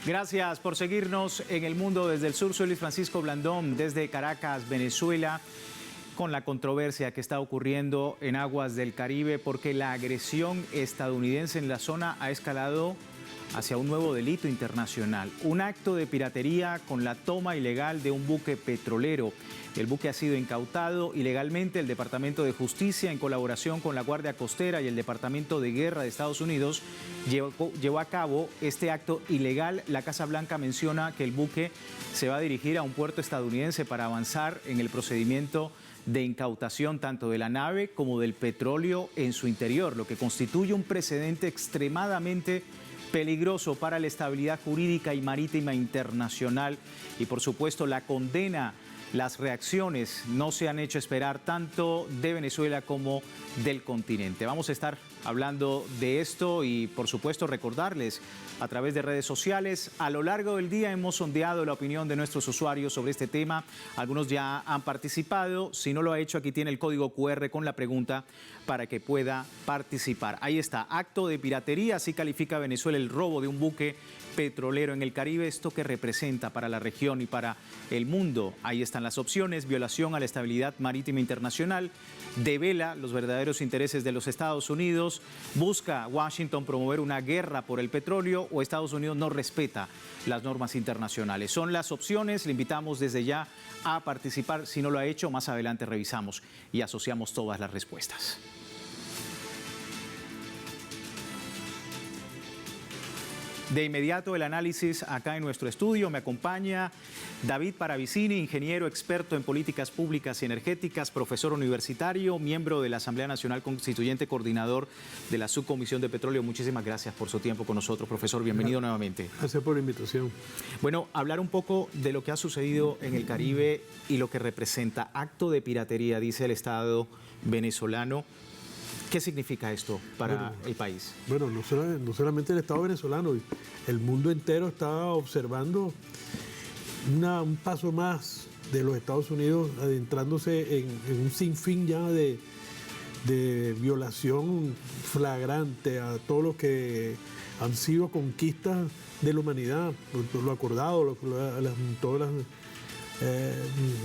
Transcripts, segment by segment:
Gracias por seguirnos en El Mundo desde el Sur. Soy Luis Francisco Blandón, desde Caracas, Venezuela, con la controversia que está ocurriendo en aguas del Caribe porque la agresión estadounidense en la zona ha escalado hacia un nuevo delito internacional. Un acto de piratería con la toma ilegal de un buque petrolero. El buque ha sido incautado ilegalmente. El Departamento de Justicia, en colaboración con la Guardia Costera y el Departamento de Guerra de Estados Unidos, llevó a cabo este acto ilegal. La Casa Blanca menciona que el buque se va a dirigir a un puerto estadounidense para avanzar en el procedimiento de incautación tanto de la nave como del petróleo en su interior, lo que constituye un precedente extremadamente peligroso para la estabilidad jurídica y marítima internacional. Y por supuesto la condena, las reacciones no se han hecho esperar tanto de Venezuela como del continente. Vamos a estar hablando de esto y por supuesto recordarles a través de redes sociales. A lo largo del día hemos sondeado la opinión de nuestros usuarios sobre este tema. Algunos ya han participado. Si no lo ha hecho, aquí tiene el código QR con la pregunta para que pueda participar. Ahí está, acto de piratería. Así califica Venezuela el robo de un buque petrolero en el Caribe. Esto que representa para la región y para el mundo. Ahí están las opciones: violación a la estabilidad marítima internacional, devela los verdaderos intereses de los Estados Unidos, busca Washington promover una guerra por el petróleo o Estados Unidos no respeta las normas internacionales. Son las opciones. Le invitamos desde ya a participar. Si no lo ha hecho, más adelante revisamos y asociamos todas las respuestas. De inmediato el análisis acá en nuestro estudio. Me acompaña David Paravicini, ingeniero experto en políticas públicas y energéticas, profesor universitario, miembro de la Asamblea Nacional Constituyente, coordinador de la Subcomisión de Petróleo. Muchísimas gracias por su tiempo con nosotros, profesor. Bienvenido nuevamente. Gracias por la invitación. Bueno, hablar un poco de lo que ha sucedido en el Caribe y lo que representa acto de piratería, dice el Estado venezolano. ¿Qué significa esto para el país? Bueno, no solamente el Estado venezolano, el mundo entero está observando un paso más de los Estados Unidos adentrándose en un sinfín ya de violación flagrante a todo lo que han sido conquistas de la humanidad, lo acordado, todos los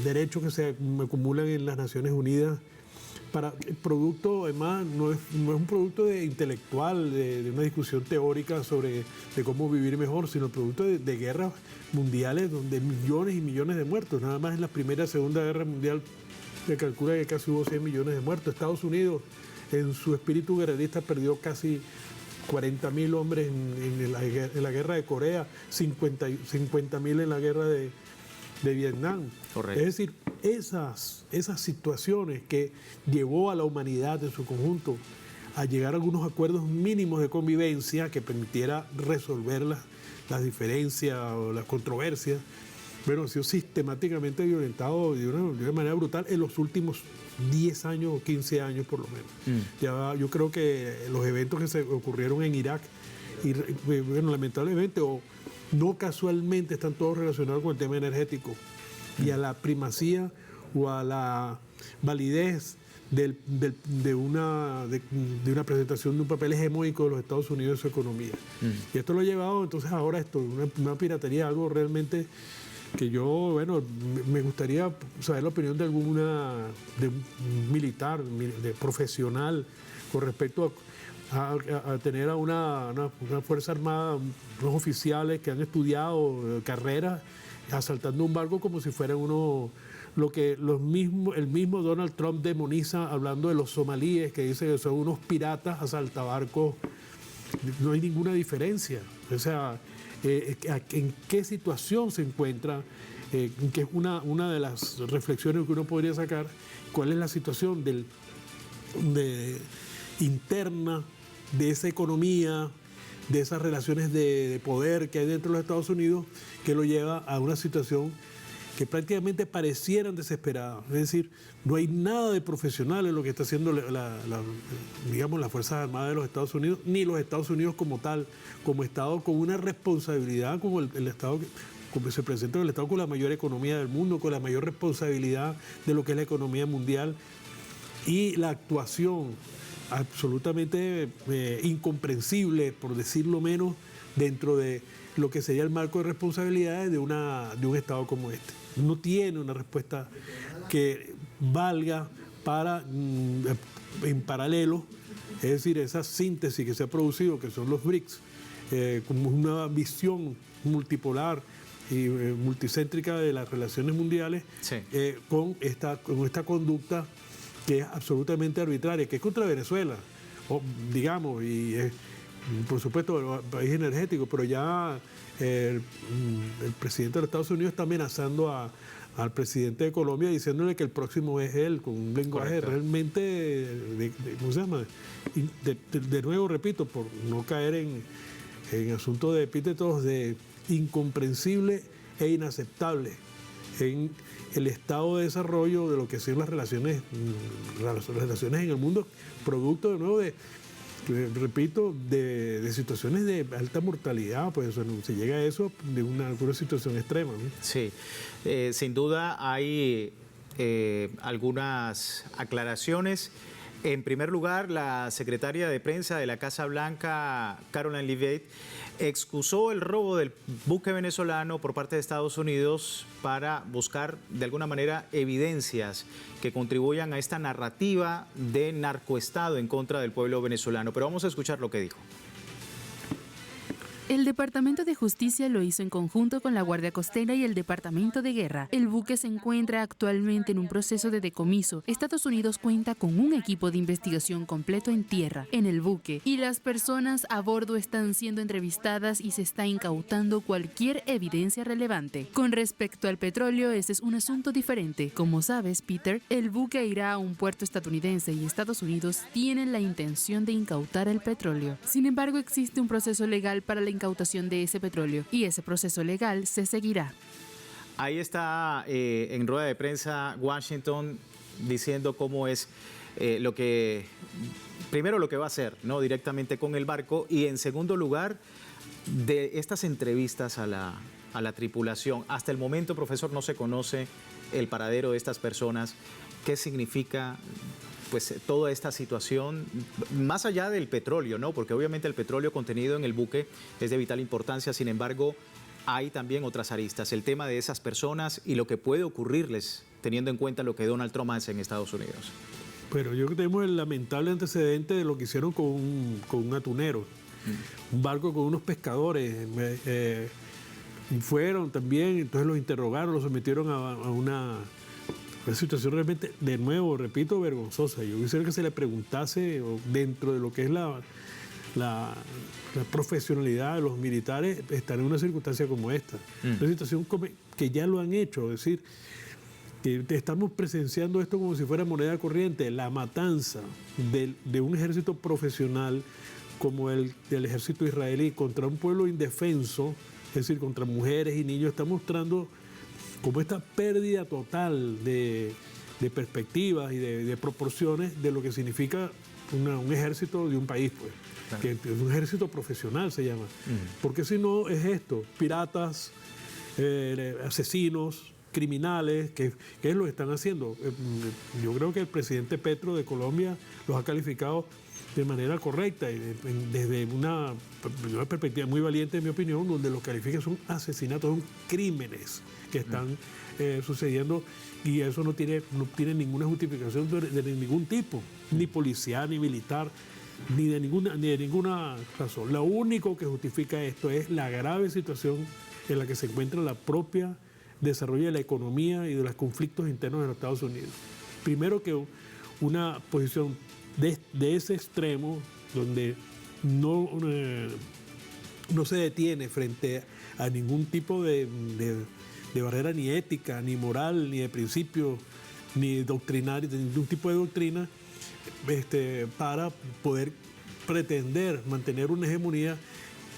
derechos que se acumulan en las Naciones Unidas. Para el producto, además, no es un producto intelectual, de una discusión teórica sobre de cómo vivir mejor, sino el producto de guerras mundiales donde millones y millones de muertos. Nada más en la Primera y Segunda Guerra Mundial se calcula que casi hubo 100 millones de muertos. Estados Unidos, en su espíritu guerrerista, perdió casi 40.000 hombres en la guerra de Corea, 50.000 en la guerra de Vietnam. Correcto. Es decir, esas situaciones que llevó a la humanidad en su conjunto a llegar a algunos acuerdos mínimos de convivencia que permitiera resolver las diferencias o las controversias, bueno, ha sido sistemáticamente violentado de una manera brutal en los últimos 10 años o 15 años por lo menos. Ya, yo creo que los eventos que se ocurrieron en Irak, y bueno, lamentablemente o no casualmente están todos relacionados con el tema energético y a la primacía o a la validez de una presentación de un papel hegemónico de los Estados Unidos en su economía. Y esto lo ha llevado entonces ahora una piratería, algo realmente que yo, bueno, me gustaría saber la opinión de de un militar, de profesional, con respecto a tener a una Fuerza Armada, unos oficiales que han estudiado carreras, asaltando un barco como si fuera el mismo Donald Trump demoniza hablando de los somalíes, que dice que son unos piratas asaltabarcos. No hay ninguna diferencia. O sea, ¿en qué situación se encuentra? Que es una de las reflexiones que uno podría sacar. ¿Cuál es la situación interna de esa economía, de esas relaciones de poder que hay dentro de los Estados Unidos, que lo lleva a una situación que prácticamente parecieran desesperadas? Es decir, no hay nada de profesional en lo que está haciendo las Fuerzas Armadas de los Estados Unidos, ni los Estados Unidos como tal, como Estado con una responsabilidad, como el Estado como se presenta, el Estado con la mayor economía del mundo, con la mayor responsabilidad de lo que es la economía mundial, y la actuación absolutamente incomprensible, por decirlo menos, dentro de lo que sería el marco de responsabilidades de un Estado como este. No tiene una respuesta que valga para, en paralelo, es decir, esa síntesis que se ha producido, que son los BRICS, como una visión multipolar y multicéntrica de las relaciones mundiales, sí, con esta conducta que es absolutamente arbitraria, que es contra Venezuela, digamos, y por supuesto el país energético, pero ya el presidente de los Estados Unidos está amenazando al presidente de Colombia diciéndole que el próximo es él, con un lenguaje correcto, realmente, ¿cómo se llama? De nuevo, repito, por no caer en asuntos de epítetos de incomprensible e inaceptable en el estado de desarrollo de lo que son las relaciones en el mundo, producto de nuevo repito, de situaciones de alta mortalidad, pues se llega a eso de una situación extrema, ¿no? Sí, sin duda hay algunas aclaraciones. En primer lugar, la secretaria de prensa de la Casa Blanca, Caroline Leavitt, excusó el robo del buque venezolano por parte de Estados Unidos para buscar, de alguna manera, evidencias que contribuyan a esta narrativa de narcoestado en contra del pueblo venezolano. Pero vamos a escuchar lo que dijo. El Departamento de Justicia lo hizo en conjunto con la Guardia Costera y el Departamento de Guerra. El buque se encuentra actualmente en un proceso de decomiso. Estados Unidos cuenta con un equipo de investigación completo en tierra, en el buque, y las personas a bordo están siendo entrevistadas y se está incautando cualquier evidencia relevante. Con respecto al petróleo, ese es un asunto diferente. Como sabes, Peter, el buque irá a un puerto estadounidense y Estados Unidos tienen la intención de incautar el petróleo. Sin embargo, existe un proceso legal para la incautación de ese petróleo y ese proceso legal se seguirá. Ahí está en rueda de prensa Washington diciendo cómo es primero lo que va a hacer, ¿no?, directamente con el barco, y en segundo lugar de estas entrevistas a la tripulación. Hasta el momento, profesor, no se conoce el paradero de estas personas. ¿Qué significa pues toda esta situación, más allá del petróleo, ¿no? Porque obviamente el petróleo contenido en el buque es de vital importancia, sin embargo, hay también otras aristas, el tema de esas personas y lo que puede ocurrirles teniendo en cuenta lo que Donald Trump hace en Estados Unidos. Pero yo creo que tenemos el lamentable antecedente de lo que hicieron con un atunero, un barco con unos pescadores, y fueron también, entonces los interrogaron, los sometieron a una situación realmente, de nuevo, repito, vergonzosa. Yo quisiera que se le preguntase dentro de lo que es la profesionalidad de los militares, estar en una circunstancia como esta. Una situación que ya lo han hecho, es decir, que estamos presenciando esto como si fuera moneda corriente, la matanza de un ejército profesional como el del ejército israelí contra un pueblo indefenso, es decir, contra mujeres y niños, está mostrando como esta pérdida total de perspectivas y de proporciones de lo que significa un ejército de un país, pues, claro, que es un ejército profesional se llama. Porque si no es esto, piratas, asesinos, criminales, que es lo que están haciendo. Yo creo que el presidente Petro de Colombia los ha calificado de manera correcta y desde una perspectiva muy valiente, en mi opinión, donde los califica son asesinatos, son crímenes que están sucediendo, y eso no tiene ninguna justificación de ningún tipo, ni policial, ni militar, ni de ninguna razón. Lo único que justifica esto es la grave situación en la que se encuentra la propia desarrollo de la economía y de los conflictos internos de los Estados Unidos. Primero, que una posición de ese extremo, donde no se detiene frente a ningún tipo de barrera ni ética, ni moral, ni de principio, ni doctrinaria, de ningún tipo de doctrina, para poder pretender mantener una hegemonía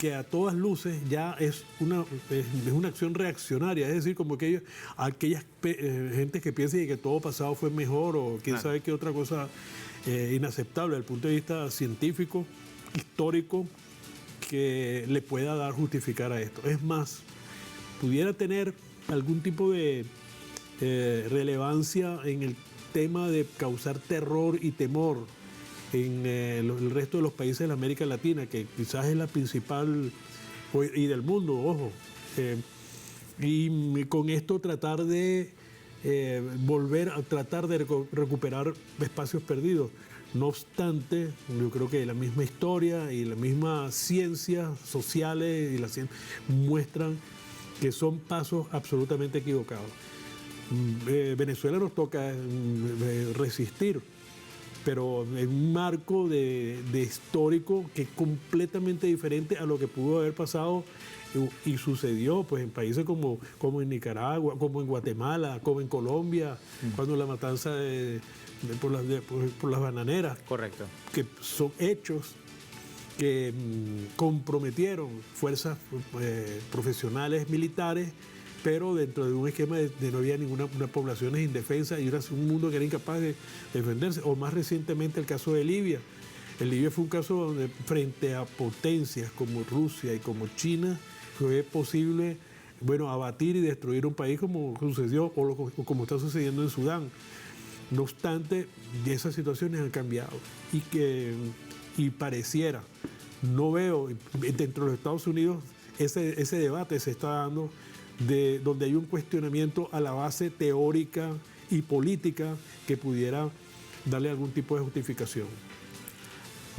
que a todas luces ya es una acción reaccionaria, es decir, como que aquellas gente que piensa que todo pasado fue mejor, o quién sabe qué otra cosa inaceptable desde el punto de vista científico, histórico, que le pueda justificar a esto. Es más, pudiera tener algún tipo de relevancia en el tema de causar terror y temor en el resto de los países de la América Latina, que quizás es la principal y del mundo, ojo. Y con esto tratar de volver a tratar de recuperar espacios perdidos. No obstante, yo creo que la misma historia y la misma ciencias sociales y la ciencia muestran que son pasos absolutamente equivocados. Venezuela nos toca resistir, pero en un marco de histórico que es completamente diferente a lo que pudo haber pasado y sucedió pues en países como en Nicaragua, como en Guatemala, como en Colombia, cuando la matanza por las bananeras. Correcto. Que son hechos que comprometieron fuerzas profesionales militares, pero dentro de un esquema de no había ninguna población indefensa y un mundo que era incapaz de defenderse. O más recientemente el caso de Libia. En Libia fue un caso donde frente a potencias como Rusia y como China fue posible abatir y destruir un país como sucedió o como está sucediendo en Sudán. No obstante, esas situaciones han cambiado y pareciera, no veo dentro de los Estados Unidos ese debate se está dando donde hay un cuestionamiento a la base teórica y política que pudiera darle algún tipo de justificación.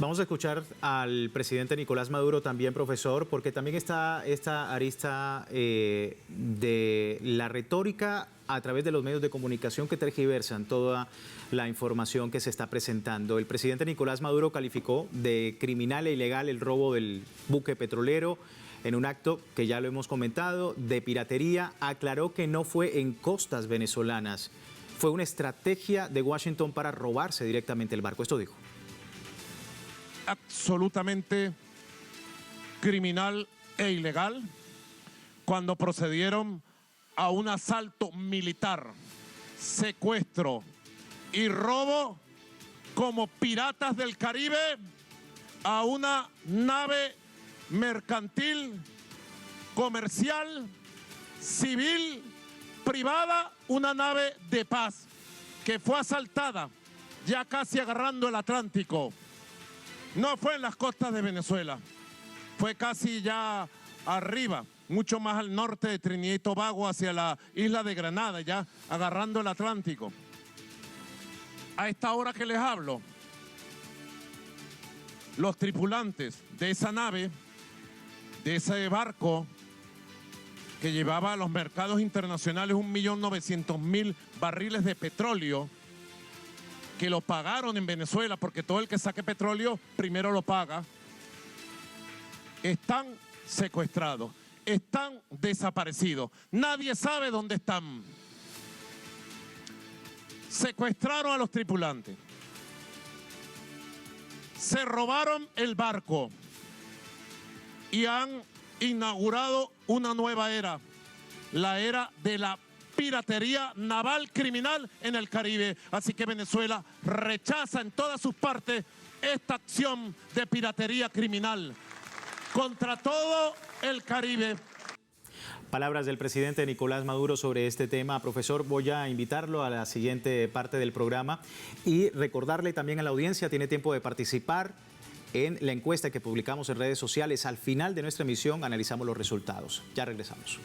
Vamos a escuchar al presidente Nicolás Maduro también, profesor, porque también está esta arista de la retórica a través de los medios de comunicación que tergiversan toda la información que se está presentando. El presidente Nicolás Maduro calificó de criminal e ilegal el robo del buque petrolero en un acto que ya lo hemos comentado, de piratería. Aclaró que no fue en costas venezolanas, fue una estrategia de Washington para robarse directamente el barco. Esto dijo. Absolutamente criminal e ilegal cuando procedieron a un asalto militar, secuestro y robo como piratas del Caribe a una nave mercantil, comercial, civil, privada, una nave de paz que fue asaltada ya casi agarrando el Atlántico. No fue en las costas de Venezuela, fue casi ya arriba, mucho más al norte de Trinidad y Tobago, hacia la isla de Granada, ya agarrando el Atlántico. A esta hora que les hablo, los tripulantes de esa nave, de ese barco que llevaba a los mercados internacionales 1.900.000 barriles de petróleo, que lo pagaron en Venezuela, porque todo el que saque petróleo primero lo paga, están secuestrados, están desaparecidos. Nadie sabe dónde están. Secuestraron a los tripulantes. Se robaron el barco y han inaugurado una nueva era, la era de la piratería naval criminal en el Caribe. Así que Venezuela rechaza en todas sus partes esta acción de piratería criminal contra todo el Caribe. Palabras del presidente Nicolás Maduro sobre este tema. Profesor, voy a invitarlo a la siguiente parte del programa y recordarle también a la audiencia, tiene tiempo de participar en la encuesta que publicamos en redes sociales. Al final de nuestra emisión analizamos los resultados. Ya regresamos.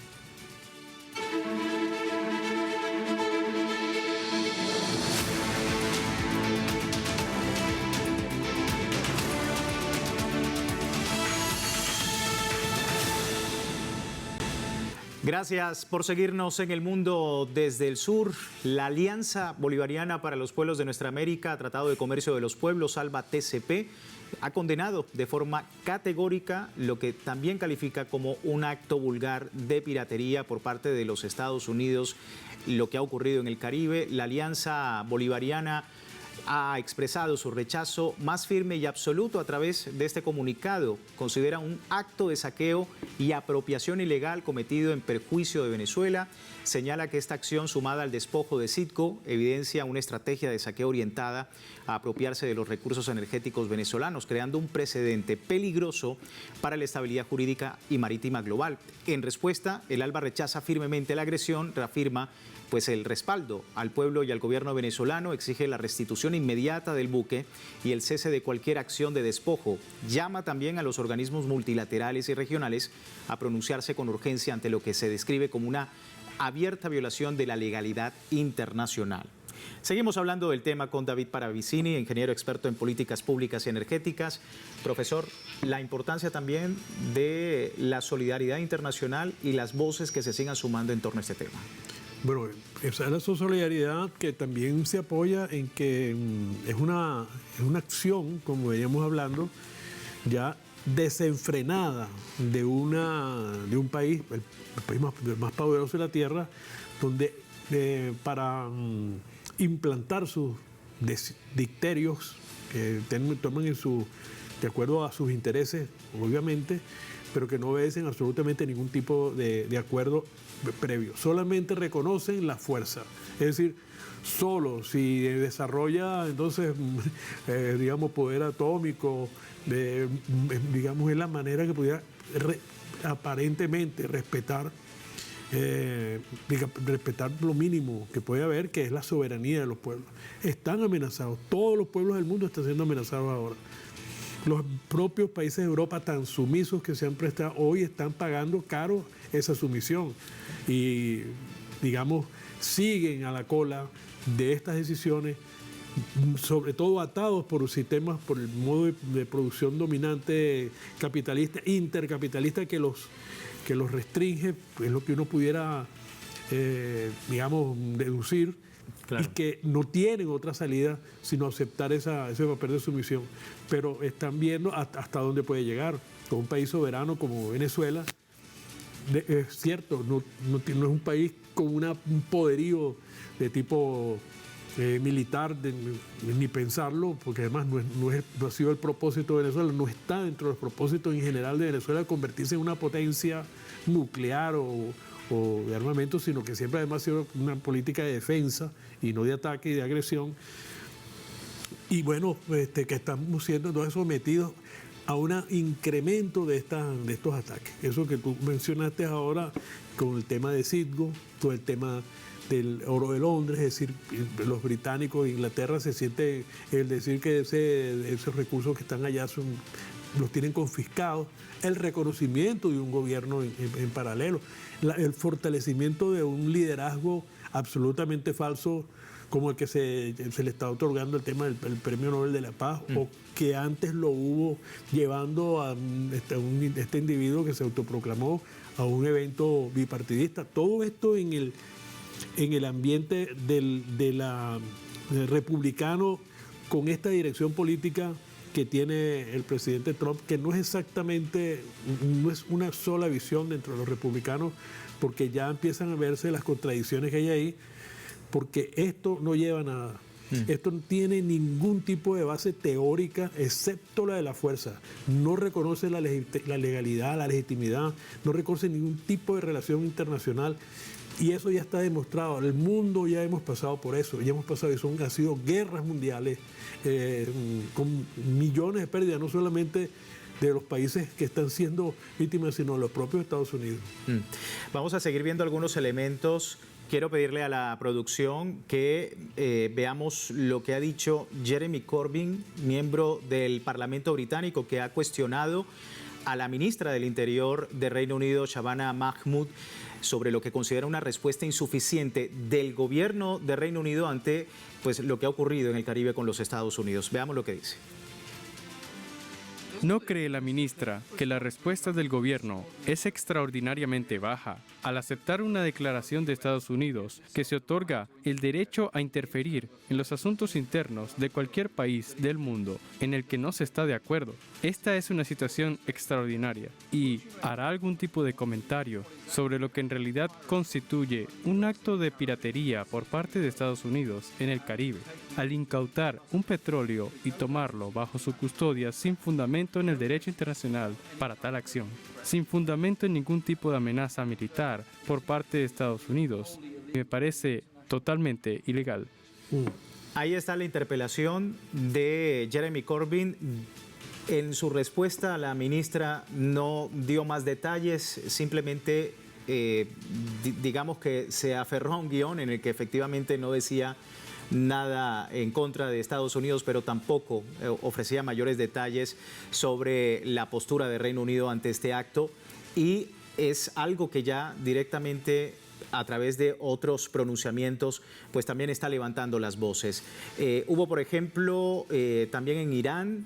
Gracias por seguirnos en El Mundo desde el Sur. La Alianza Bolivariana para los Pueblos de Nuestra América, Tratado de Comercio de los Pueblos, ALBA TCP, ha condenado de forma categórica lo que también califica como un acto vulgar de piratería por parte de los Estados Unidos, lo que ha ocurrido en el Caribe. La Alianza Bolivariana ha expresado su rechazo más firme y absoluto a través de este comunicado. Considera un acto de saqueo y apropiación ilegal cometido en perjuicio de Venezuela. Señala que esta acción, sumada al despojo de Citgo, evidencia una estrategia de saqueo orientada a apropiarse de los recursos energéticos venezolanos, creando un precedente peligroso para la estabilidad jurídica y marítima global. En respuesta, el ALBA rechaza firmemente la agresión, reafirma pues el respaldo al pueblo y al gobierno venezolano, exige la restitución inmediata del buque y el cese de cualquier acción de despojo. Llama también a los organismos multilaterales y regionales a pronunciarse con urgencia ante lo que se describe como una abierta violación de la legalidad internacional. Seguimos hablando del tema con David Paravicini, ingeniero experto en políticas públicas y energéticas. Profesor, la importancia también de la solidaridad internacional y las voces que se sigan sumando en torno a este tema. Bueno, esa es la solidaridad que también se apoya en que es una acción, como veníamos hablando, ya desenfrenada de un país, el país más poderoso de la Tierra, donde para implantar sus dicterios que toman de acuerdo a sus intereses, obviamente, pero que no obedecen absolutamente ningún tipo de acuerdo previo. Solamente reconocen la fuerza. Es decir, solo si desarrolla entonces, digamos, poder atómico, digamos, es la manera que pudiera aparentemente respetar lo mínimo que puede haber, que es la soberanía de los pueblos. Están amenazados, todos los pueblos del mundo están siendo amenazados ahora. Los propios países de Europa tan sumisos que se han prestado hoy están pagando caro esa sumisión y, digamos, siguen a la cola de estas decisiones, sobre todo atados por sistemas, por el modo de producción dominante capitalista, intercapitalista, que los restringe, es lo que uno pudiera, digamos, deducir. Claro. Y que no tienen otra salida sino aceptar ese papel de sumisión. Pero están viendo hasta dónde puede llegar. Con un país soberano como Venezuela, es cierto, no es un país con un poderío de tipo militar, ni pensarlo, porque además no ha sido el propósito de Venezuela, no está dentro de los propósitos en general de Venezuela convertirse en una potencia nuclear o de armamento, sino que siempre además ha sido una política de defensa y no de ataque y de agresión. Y bueno, que estamos siendo entonces sometidos a un incremento de estos ataques. Eso que tú mencionaste ahora con el tema de Citgo, todo el tema del oro de Londres, es decir, los británicos de Inglaterra se siente el decir que esos recursos que están allá los tienen confiscados, el reconocimiento de un gobierno en paralelo, el fortalecimiento de un liderazgo absolutamente falso como el que se le está otorgando el tema del Premio Nobel de la Paz, o que antes lo hubo llevando a este individuo que se autoproclamó a un evento bipartidista. Todo esto en el ambiente del republicano, con esta dirección política que tiene el presidente Trump, que no es una sola visión dentro de los republicanos, porque ya empiezan a verse las contradicciones que hay ahí, porque esto no lleva a nada. Esto no tiene ningún tipo de base teórica, excepto la de la fuerza. No reconoce la legalidad, la legitimidad, no reconoce ningún tipo de relación internacional. Y eso ya está demostrado. El mundo ya hemos pasado por eso. Ya hemos pasado, han sido guerras mundiales con millones de pérdidas, no solamente de los países que están siendo víctimas, sino de los propios Estados Unidos. Vamos a seguir viendo algunos elementos. Quiero pedirle a la producción que veamos lo que ha dicho Jeremy Corbyn, miembro del Parlamento británico, que ha cuestionado a la ministra del Interior de Reino Unido, Shabana Mahmood, sobre lo que considera una respuesta insuficiente del gobierno de Reino Unido ante pues, lo que ha ocurrido en el Caribe con los Estados Unidos. Veamos lo que dice. ¿No cree la ministra que la respuesta del gobierno es extraordinariamente baja al aceptar una declaración de Estados Unidos que se otorga el derecho a interferir en los asuntos internos de cualquier país del mundo en el que no se está de acuerdo? Esta es una situación extraordinaria y hará algún tipo de comentario sobre lo que en realidad constituye un acto de piratería por parte de Estados Unidos en el Caribe, al incautar un petróleo y tomarlo bajo su custodia sin fundamento en el derecho internacional para tal acción, sin fundamento en ningún tipo de amenaza militar por parte de Estados Unidos. Me parece totalmente ilegal. Ahí está la interpelación de Jeremy Corbyn. En su respuesta, la ministra no dio más detalles, simplemente digamos que se aferró a un guión en el que efectivamente no decía nada en contra de Estados Unidos, pero tampoco ofrecía mayores detalles sobre la postura de Reino Unido ante este acto, y es algo que ya directamente a través de otros pronunciamientos pues también está levantando las voces. Hubo, por ejemplo, también en Irán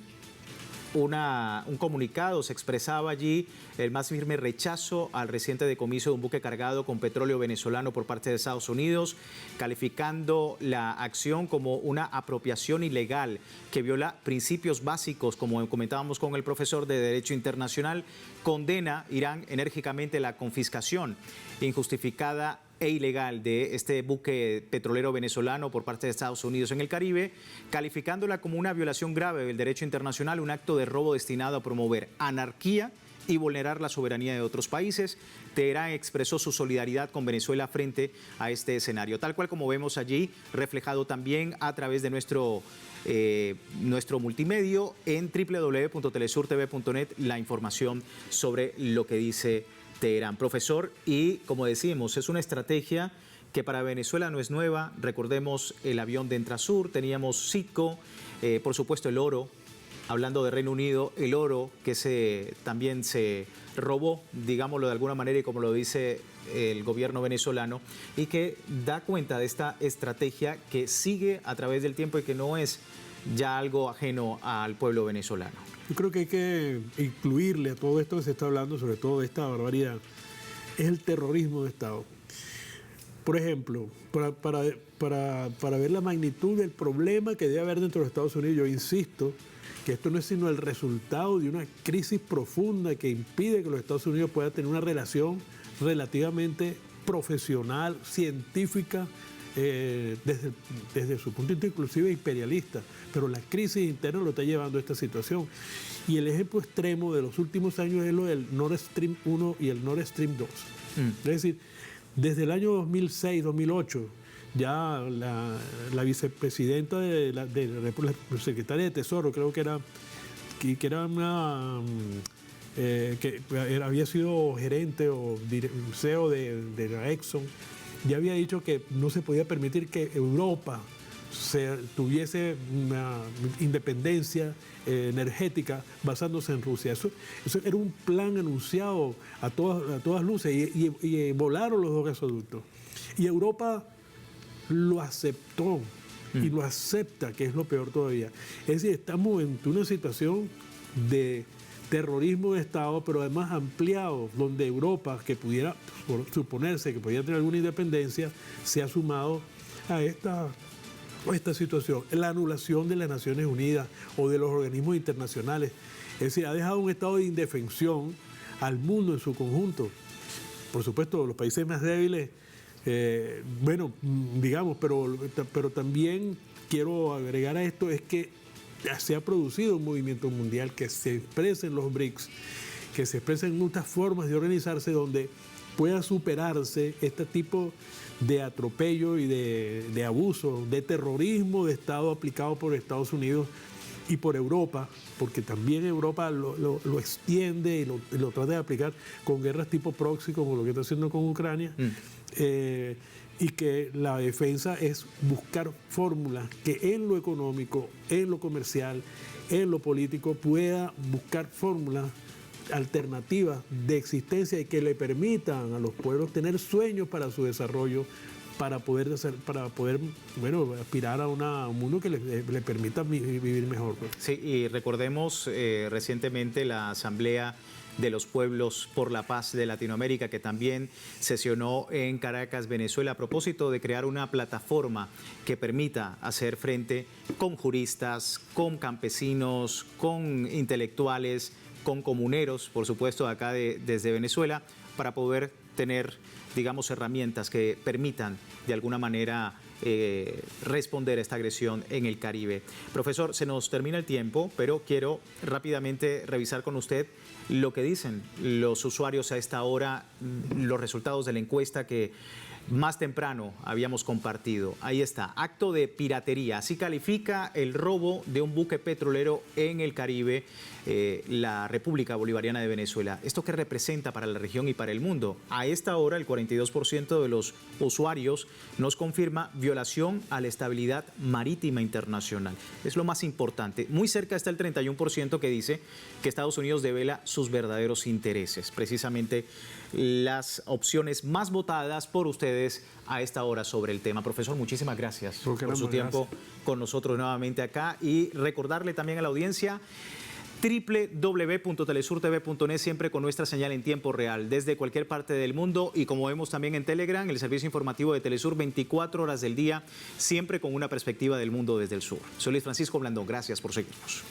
un comunicado, se expresaba allí el más firme rechazo al reciente decomiso de un buque cargado con petróleo venezolano por parte de Estados Unidos, calificando la acción como una apropiación ilegal que viola principios básicos, como comentábamos con el profesor de Derecho Internacional. Condena Irán enérgicamente la confiscación injustificada e ilegal de este buque petrolero venezolano por parte de Estados Unidos en el Caribe, calificándola como una violación grave del derecho internacional, un acto de robo destinado a promover anarquía y vulnerar la soberanía de otros países. Teherán expresó su solidaridad con Venezuela frente a este escenario, tal cual como vemos allí reflejado también a través de nuestro multimedio en www.telesurtv.net, la información sobre lo que dice Teherán. Profesor, y como decimos, es una estrategia que para Venezuela no es nueva. Recordemos el avión de Entrasur, teníamos Citgo, por supuesto el oro, hablando de Reino Unido, el oro que también se robó, digámoslo de alguna manera, y como lo dice el gobierno venezolano, y que da cuenta de esta estrategia que sigue a través del tiempo y que no es ya algo ajeno al pueblo venezolano. Yo creo que hay que incluirle a todo esto que se está hablando, sobre todo de esta barbaridad, es el terrorismo de Estado. Por ejemplo, para ver la magnitud del problema que debe haber dentro de Estados Unidos, yo insisto que esto no es sino el resultado de una crisis profunda que impide que los Estados Unidos puedan tener una relación relativamente profesional, científica, desde su punto de vista inclusive imperialista, pero la crisis interna lo está llevando a esta situación. Y el ejemplo extremo de los últimos años es lo del Nord Stream 1 y el Nord Stream 2. Es decir, desde el año 2006-2008, ya la vicepresidenta de la secretaria de Tesoro, creo que era una... que había sido gerente o CEO de la Exxon, ya había dicho que no se podía permitir que Europa tuviese una independencia energética basándose en Rusia. Eso era un plan anunciado a todas luces y volaron los dos gasoductos. Y Europa lo aceptó y lo acepta, que es lo peor todavía. Es decir, estamos en una situación de terrorismo de Estado, pero además ampliado, donde Europa, que pudiera suponerse que podía tener alguna independencia, se ha sumado a esta situación. La anulación de las Naciones Unidas o de los organismos internacionales. Es decir, ha dejado un estado de indefensión al mundo en su conjunto. Por supuesto, los países más débiles, digamos, pero también quiero agregar a esto es que se ha producido un movimiento mundial que se expresa en los BRICS, que se expresa en muchas formas de organizarse donde pueda superarse este tipo de atropello y de abuso, de terrorismo de Estado aplicado por Estados Unidos y por Europa, porque también Europa lo extiende y lo trata de aplicar con guerras tipo proxy, como lo que está haciendo con Ucrania. Y que la defensa es buscar fórmulas que en lo económico, en lo comercial, en lo político pueda buscar fórmulas alternativas de existencia y que le permitan a los pueblos tener sueños para su desarrollo, para poder aspirar a un mundo que le permita vivir mejor. Sí, y recordemos recientemente la Asamblea de los Pueblos por la Paz de Latinoamérica, que también sesionó en Caracas, Venezuela, a propósito de crear una plataforma que permita hacer frente con juristas, con campesinos, con intelectuales, con comuneros, por supuesto, acá desde Venezuela, para poder tener, digamos, herramientas que permitan de alguna manera responder a esta agresión en el Caribe. Profesor, se nos termina el tiempo, pero quiero rápidamente revisar con usted lo que dicen los usuarios a esta hora, los resultados de la encuesta que más temprano habíamos compartido. Ahí está, acto de piratería. Así califica el robo de un buque petrolero en el Caribe, la República Bolivariana de Venezuela. ¿Esto qué representa para la región y para el mundo? A esta hora, el 42% de los usuarios nos confirma violación a la estabilidad marítima internacional. Es lo más importante. Muy cerca está el 31% que dice que Estados Unidos devela sus verdaderos intereses. Precisamente las opciones más votadas por ustedes a esta hora sobre el tema. Profesor, muchísimas gracias por su tiempo con nosotros nuevamente acá, y recordarle también a la audiencia www.telesurtv.net, siempre con nuestra señal en tiempo real desde cualquier parte del mundo, y como vemos también en Telegram, el servicio informativo de Telesur 24 horas del día, siempre con una perspectiva del mundo desde el sur. Soy Luis Francisco Blandón, gracias por seguirnos.